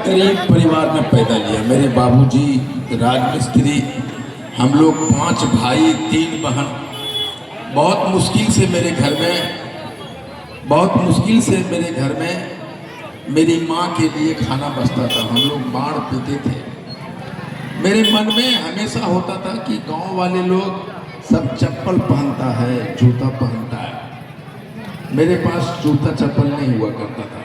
गरीब परिवार में पैदा लिया। मेरे बाबूजी राजमिस्त्री, हम लोग 5 भाई 3 बहन। बहुत मुश्किल से मेरे घर में मेरी माँ के लिए खाना बचता था। हम लोग मार पीते थे। मेरे मन में हमेशा होता था कि गांव वाले लोग सब चप्पल पहनता है, जूता पहनता है, मेरे पास जूता चप्पल नहीं हुआ करता था।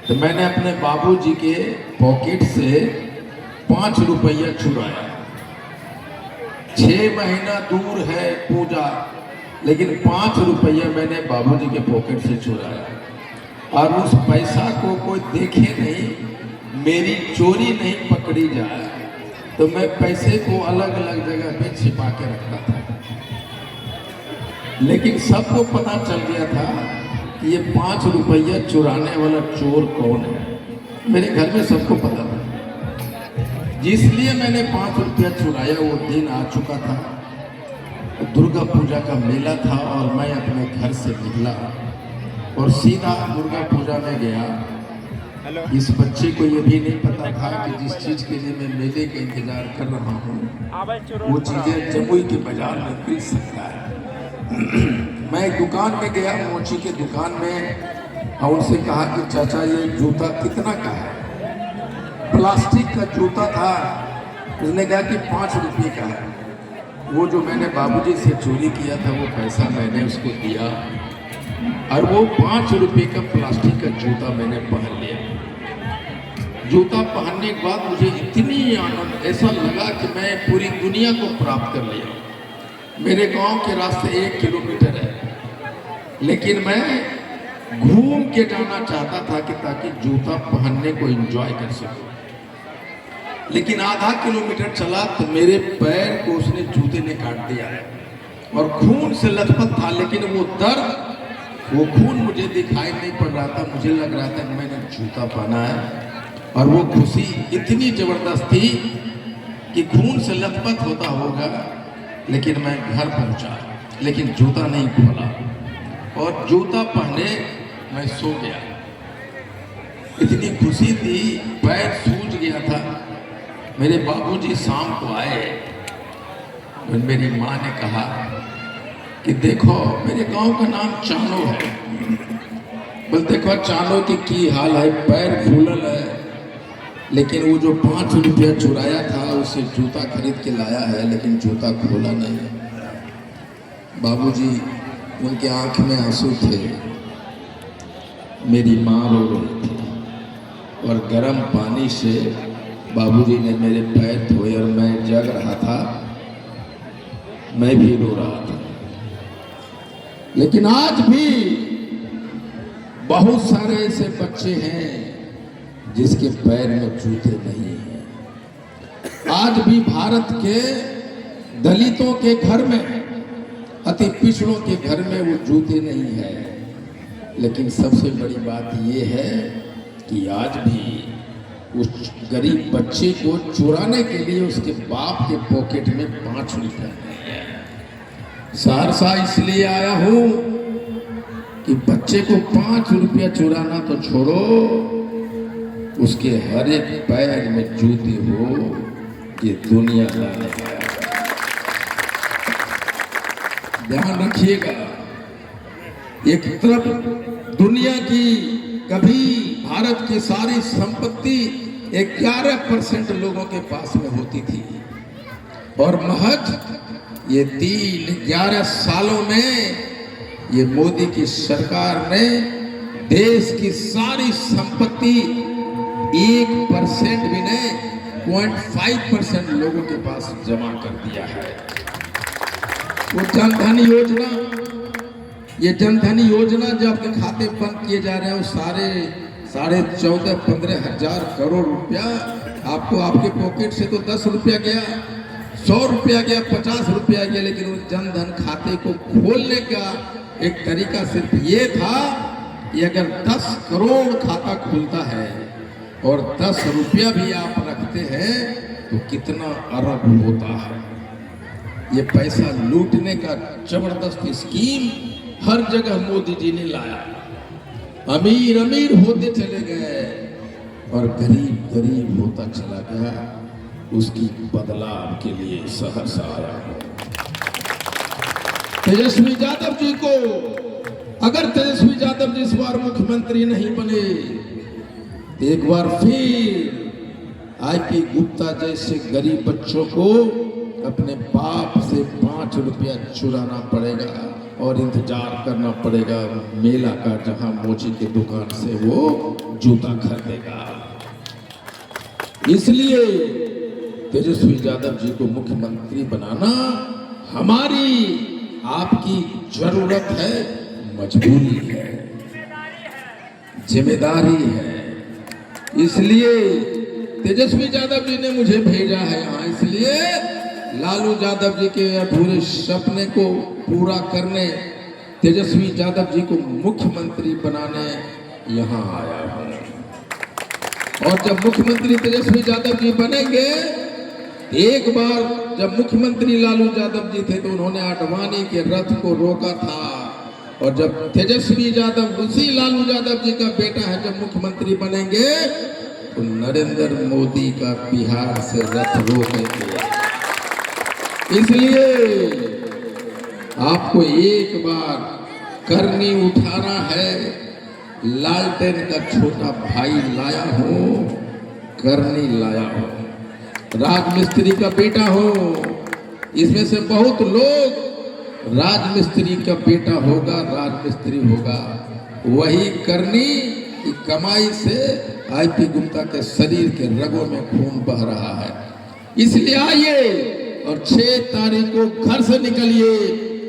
तो मैंने अपने बाबूजी के पॉकेट से 5 रुपया चुराया। 6 महीना दूर है पूजा, लेकिन 5 रुपया मैंने बाबूजी के पॉकेट से चुराया। और उस पैसा को कोई देखे नहीं, मेरी चोरी नहीं पकड़ी जाए, तो मैं पैसे को अलग अलग जगह पे छिपा के रखता था। लेकिन सबको पता चल गया था कि ये 5 रुपया चुराने वाला चोर कौन है। मेरे घर में सबको पता था। जिसलिए मैंने 5 रुपया चुराया, वो दिन आ चुका था। दुर्गा पूजा का मेला था और मैं अपने घर से निकला और सीधा दुर्गा पूजा में गया। इस बच्चे को ये भी नहीं पता था कि जिस चीज के लिए मैं मेले का इंतजार कर रहा हूँ वो चीजें जमुई के बाजार में मिल सकता है। मैं दुकान में गया, मोची के दुकान में, और उनसे कहा कि चाचा ये जूता कितना का है। प्लास्टिक का जूता था। उसने कहा कि 5 रुपये का है। वो जो मैंने बाबूजी से चोरी किया था वो पैसा मैंने उसको दिया और वो 5 रुपये का प्लास्टिक का जूता मैंने पहन लिया। जूता पहनने के बाद मुझे इतनी आनंद, ऐसा लगा कि मैं पूरी दुनिया को प्राप्त कर लिया। मेरे गांव के रास्ते 1 किलोमीटर है, लेकिन मैं घूम के जाना चाहता था कि ताकि जूता पहनने को एंजॉय कर सकूं। लेकिन आधा किलोमीटर चला तो मेरे पैर को उसने जूते ने काट दिया और खून से लथपथ था। लेकिन वो दर्द, वो खून मुझे दिखाई नहीं पड़ रहा था। मुझे लग रहा था कि मैंने जूता पहना है और वो खुशी इतनी जबरदस्त थी कि खून से लथपथ होता होगा। लेकिन मैं घर पहुंचा, लेकिन जूता नहीं खोला और जूता पहने मैं सो गया। इतनी खुशी थी, पैर सूज गया था। मेरे बाबूजी शाम को आए और मेरी माँ ने कहा कि देखो, मेरे गांव का नाम चानो है, बोल देखो चानो की हाल है, पैर फूलल है। लेकिन वो जो 5 रुपया चुराया था उससे जूता खरीद के लाया है, लेकिन जूता खोला नहीं। बाबूजी, उनके आंख में आंसू थे। मेरी माँ रो रही थी और गर्म पानी से बाबूजी ने मेरे पैर धोए और मैं जग रहा था, मैं भी रो रहा था। लेकिन आज भी बहुत सारे ऐसे बच्चे हैं जिसके पैर में जूते नहीं हैं। आज भी भारत के दलितों के घर में, अति पिछड़ों के घर में वो जूते नहीं है। लेकिन सबसे बड़ी बात ये है कि आज भी उस गरीब बच्चे को चुराने के लिए उसके बाप के पॉकेट में 5 रुपया नहीं है। सहरसा इसलिए आया हूं कि बच्चे को 5 रुपया चुराना तो छोड़ो, उसके हर एक पैर में जूते हो, ये दुनिया लाने आया। ध्यान रखिएगा, एक तरफ दुनिया की कभी भारत की सारी संपत्ति 11% लोगों के पास में होती थी और महज ये 11 सालों में ये मोदी की सरकार ने देश की सारी संपत्ति 1% भी नहीं, 0.5% लोगों के पास जमा कर दिया है। वो जनधन योजना, ये जनधन योजना जो आपके खाते बंद किए जा रहे हैं, वो साढ़े 14-15 हजार करोड़ रुपया आपको, आपके पॉकेट से तो 10 रुपया गया, 100 रुपया गया, 50 रुपया गया। लेकिन उस जनधन खाते को खोलने का एक तरीका सिर्फ ये था कि अगर 10 करोड़ खाता खुलता है और 10 रुपया भी आप रखते हैं तो कितना अरब होता है। ये पैसा लूटने का जबरदस्त स्कीम हर जगह मोदी जी ने लाया। अमीर अमीर होते चले गए और गरीब गरीब होता चला गया, उसकी बदलाव के लिए सहर्ष आया हूं। तेजस्वी यादव जी को, अगर तेजस्वी यादव जी इस बार मुख्यमंत्री नहीं बने, एक बार फिर आईपी गुप्ता जैसे गरीब बच्चों को अपने बाप से 5 रुपया चुराना पड़ेगा और इंतजार करना पड़ेगा मेला का, जहां मोची की दुकान से वो जूता खरीदेगा। इसलिए तेजस्वी यादव जी को मुख्यमंत्री बनाना हमारी आपकी जरूरत है, मजबूरी है, जिम्मेदारी है। इसलिए तेजस्वी यादव जी ने मुझे भेजा है यहाँ, इसलिए लालू यादव जी के अधूरे सपने को पूरा करने, तेजस्वी यादव जी को मुख्यमंत्री बनाने यहाँ आया हूँ। और जब मुख्यमंत्री तेजस्वी यादव जी बनेंगे, एक बार जब मुख्यमंत्री लालू यादव जी थे तो उन्होंने आडवाणी के रथ को रोका था, और जब तेजस्वी यादव उसी लालू यादव जी का बेटा है, जब मुख्यमंत्री बनेंगे तो नरेंद्र मोदी का बिहार से रथ रोकेंगे। इसलिए आपको एक बार करनी उठाना है। लालटेन का छोटा भाई लाया हूं, करनी लाया हूं, राजमिस्त्री का बेटा हो। इसमें से बहुत लोग राजमिस्त्री का बेटा होगा, राजमिस्त्री होगा, वही करनी की कमाई से आईपी गुप्ता के शरीर के रगों में खून बह रहा है। इसलिए आइए और 6 तारीख को घर से निकलिए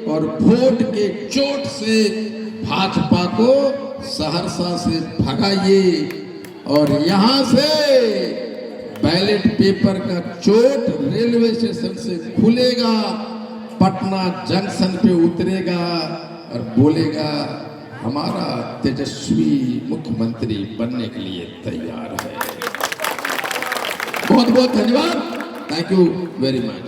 और वोट के चोट से भाजपा को सहरसा से भगाइए, और यहां से बैलेट पेपर का चोट रेलवे स्टेशन से खुलेगा, पटना जंक्शन पे उतरेगा और बोलेगा हमारा तेजस्वी मुख्यमंत्री बनने के लिए तैयार है। बहुत बहुत धन्यवाद। Thank you very much.